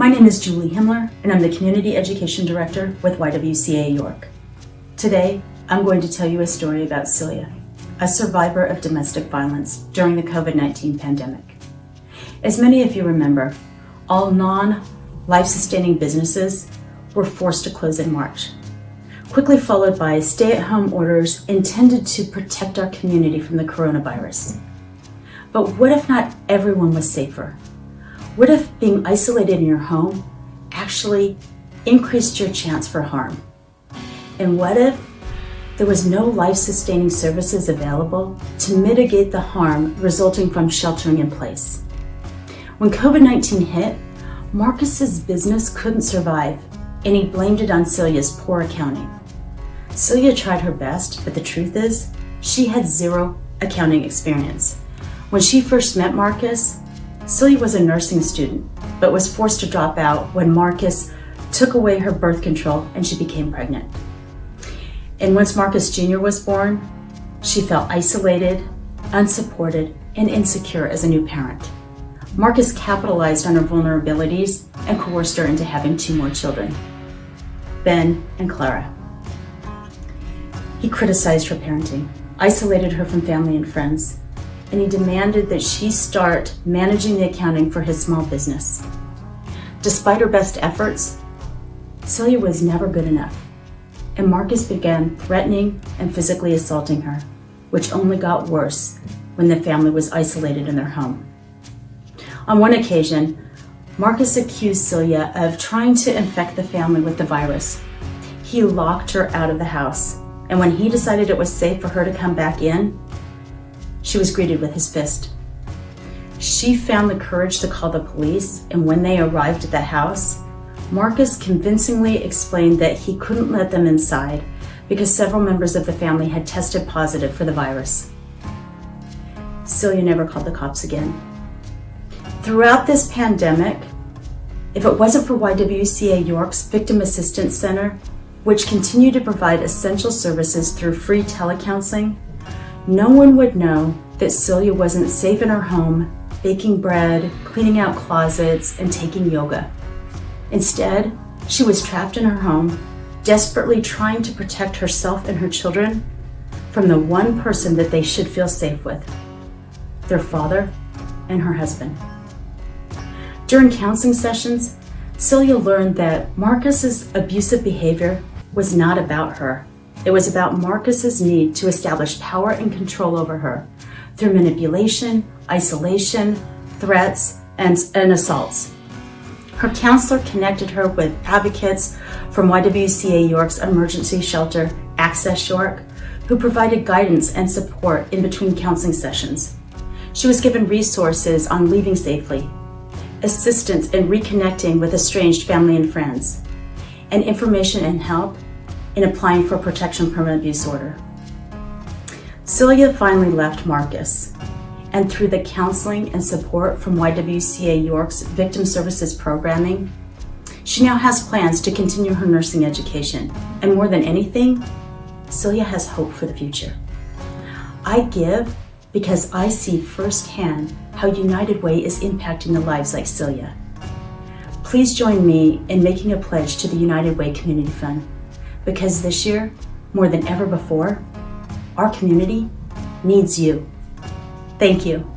My name is Julie Himmler, and I'm the Community Education Director with YWCA York. Today, I'm going to tell you a story about Celia, a survivor of domestic violence during the COVID-19 pandemic. As many of you remember, all non-life-sustaining businesses were forced to close in March, quickly followed by stay-at-home orders intended to protect our community from the coronavirus. But what if not everyone was safer? What if being isolated in your home actually increased your chance for harm? And what if there was no life-sustaining services available to mitigate the harm resulting from sheltering in place? When COVID-19 hit, Marcus's business couldn't survive, and he blamed it on Celia's poor accounting. Celia tried her best, but the truth is, she had zero accounting experience. When she first met Marcus, Celia was a nursing student, but was forced to drop out when Marcus took away her birth control and she became pregnant. And once Marcus Jr. was born, she felt isolated, unsupported, and insecure as a new parent. Marcus capitalized on her vulnerabilities and coerced her into having 2 more children, Ben and Clara. He criticized her parenting, isolated her from family and friends, and he demanded that she start managing the accounting for his small business. Despite her best efforts, Celia was never good enough, and Marcus began threatening and physically assaulting her, which only got worse when the family was isolated in their home. On one occasion, Marcus accused Celia of trying to infect the family with the virus. He locked her out of the house, and when he decided it was safe for her to come back in, she was greeted with his fist. She found the courage to call the police, and when they arrived at the house, Marcus convincingly explained that he couldn't let them inside because several members of the family had tested positive for the virus. Celia never called the cops again. Throughout this pandemic, if it wasn't for YWCA York's Victim Assistance Center, which continued to provide essential services through free telecounseling, no one would know that Celia wasn't safe in her home, baking bread, cleaning out closets, and taking yoga. Instead, she was trapped in her home, desperately trying to protect herself and her children from the one person that they should feel safe with, their father and her husband. During counseling sessions, Celia learned that Marcus's abusive behavior was not about her. It was about Marcus's need to establish power and control over her through manipulation, isolation, threats, and assaults. Her counselor connected her with advocates from YWCA York's emergency shelter, Access York, who provided guidance and support in between counseling sessions. She was given resources on leaving safely, assistance in reconnecting with estranged family and friends, and information and help in applying for a protection from abuse order. Celia finally left Marcus, and through the counseling and support from YWCA York's Victim Services programming, she now has plans to continue her nursing education. And more than anything, Celia has hope for the future. I give because I see firsthand how United Way is impacting the lives like Celia. Please join me in making a pledge to the United Way Community Fund, because this year, more than ever before, our community needs you. Thank you.